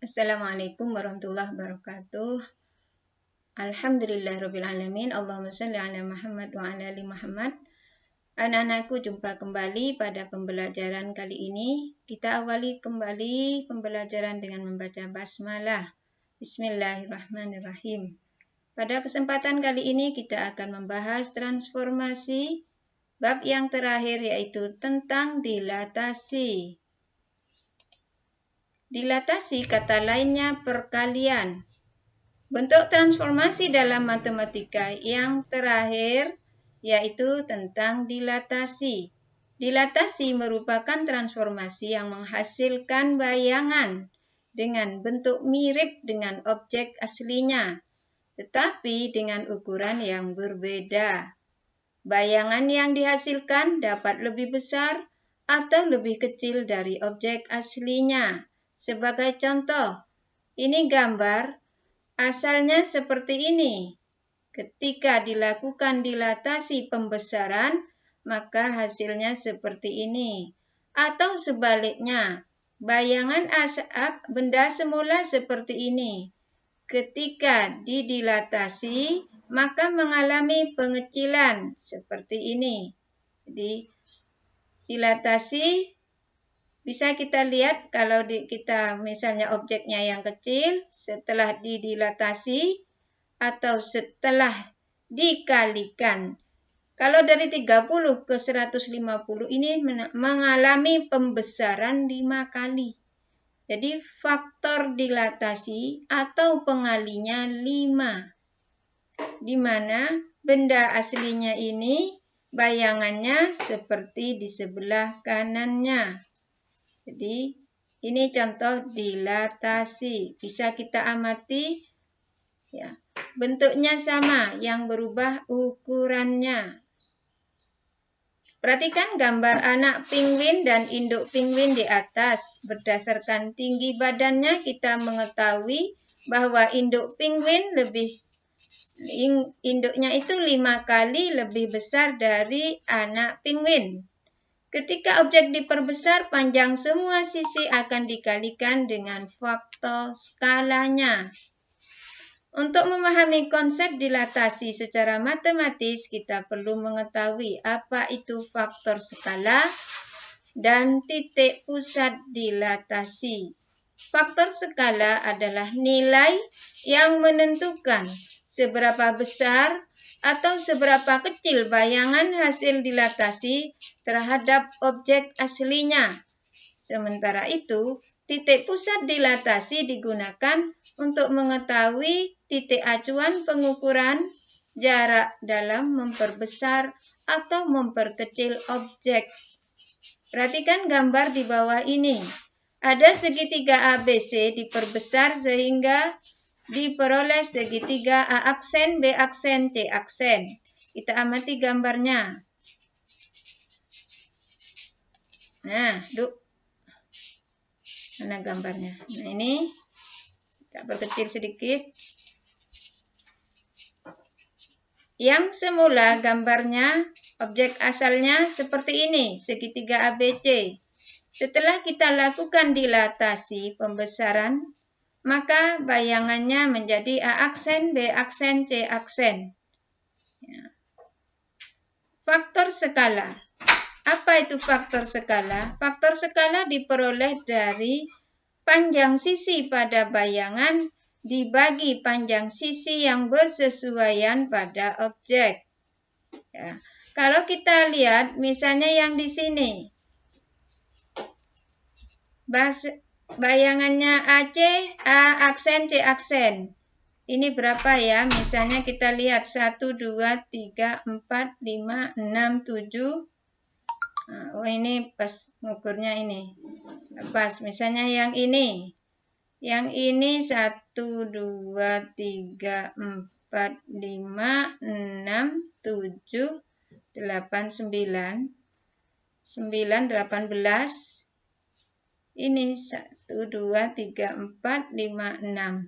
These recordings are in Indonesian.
Assalamualaikum warahmatullahi wabarakatuh. Alhamdulillahirrabbilalamin. Allahumma sholli ala Muhammad wa ala ali Muhammad. Anak-anakku, jumpa kembali pada pembelajaran kali ini. Kita awali kembali pembelajaran dengan membaca basmalah. Bismillahirrahmanirrahim. Pada kesempatan kali ini kita akan membahas transformasi bab yang terakhir, yaitu tentang dilatasi. Dilatasi kata lainnya perkalian. Bentuk transformasi dalam matematika yang terakhir yaitu tentang dilatasi. Dilatasi merupakan transformasi yang menghasilkan bayangan dengan bentuk mirip dengan objek aslinya, tetapi dengan ukuran yang berbeda. Bayangan yang dihasilkan dapat lebih besar atau lebih kecil dari objek aslinya. Sebagai contoh, ini gambar. Asalnya seperti ini. Ketika dilakukan dilatasi pembesaran, maka hasilnya seperti ini. Atau sebaliknya, bayangan benda semula seperti ini. Ketika didilatasi, maka mengalami pengecilan seperti ini. Jadi, dilatasi bisa kita lihat kalau kita misalnya objeknya yang kecil, setelah didilatasi atau setelah dikalikan. Kalau dari 30 ke 150 ini mengalami pembesaran 5 kali. Jadi faktor dilatasi atau pengalinya 5. Di mana benda aslinya ini bayangannya seperti di sebelah kanannya. Jadi, ini contoh dilatasi. Bisa kita amati, ya, bentuknya sama, yang berubah ukurannya. Perhatikan gambar anak penguin dan induk penguin di atas. Berdasarkan tinggi badannya, kita mengetahui bahwa induk penguin induknya itu 5 kali lebih besar dari anak penguin. Ketika objek diperbesar, panjang semua sisi akan dikalikan dengan faktor skalanya. Untuk memahami konsep dilatasi secara matematis, kita perlu mengetahui apa itu faktor skala dan titik pusat dilatasi. Faktor skala adalah nilai yang menentukan seberapa besar atau seberapa kecil bayangan hasil dilatasi terhadap objek aslinya. Sementara itu, titik pusat dilatasi digunakan untuk mengetahui titik acuan pengukuran jarak dalam memperbesar atau memperkecil objek. Perhatikan gambar di bawah ini. Ada segitiga ABC diperbesar sehingga diperoleh segitiga A aksen, B aksen, C aksen. Kita amati gambarnya. Nah, mana gambarnya? Nah, ini kita perkecil sedikit. Yang semula gambarnya, objek asalnya seperti ini, segitiga ABC. Setelah kita lakukan dilatasi pembesaran, maka bayangannya menjadi A aksen, B aksen, C aksen. Ya. Faktor skala. Apa itu faktor skala? Faktor skala diperoleh dari panjang sisi pada bayangan dibagi panjang sisi yang bersesuaian pada objek. Ya. Kalau kita lihat misalnya yang di sini, bayangannya AC, A aksen, C aksen. Ini berapa ya? Misalnya kita lihat 1, 2, 3, 4, 5, 6, 7. Oh, ini pas ngukurnya ini. Pas, misalnya yang ini. Yang ini 1, 2, 3, 4, 5, 6, 7, 8, 9. 9, 18. Ini 1, 2, 3, 4, 5, 6.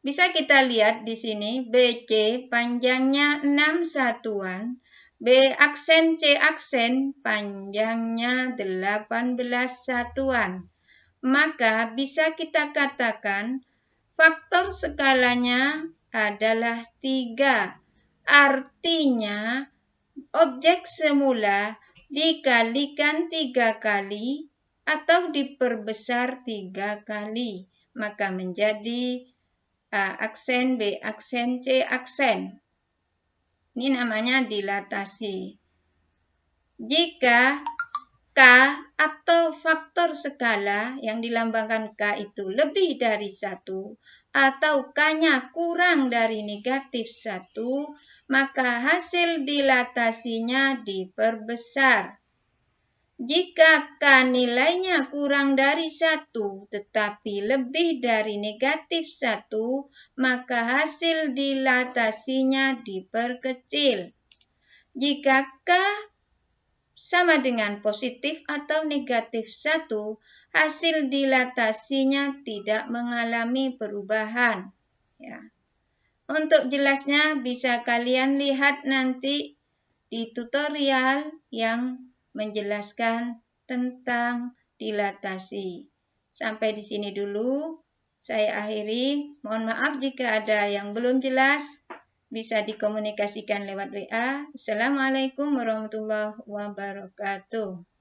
Bisa kita lihat di sini BC panjangnya 6 satuan, B aksen C aksen panjangnya 18 satuan. maka bisa kita katakan faktor skalanya adalah 3. Artinya, objek semula dikalikan 3 kali atau diperbesar 3 kali. Maka menjadi A aksen, B aksen, C aksen. Ini namanya dilatasi. Jika K atau faktor skala yang dilambangkan K itu lebih dari 1 atau K-nya kurang dari negatif 1, maka hasil dilatasinya diperbesar. Jika K nilainya kurang dari 1 tetapi lebih dari negatif 1, maka hasil dilatasinya diperkecil. Jika K sama dengan positif atau negatif 1, hasil dilatasinya tidak mengalami perubahan. Ya. Untuk jelasnya bisa kalian lihat nanti di tutorial yang menjelaskan tentang dilatasi. Sampai di sini dulu, saya akhiri. Mohon maaf jika ada yang belum jelas. Bisa dikomunikasikan lewat WA. Assalamualaikum warahmatullahi wabarakatuh.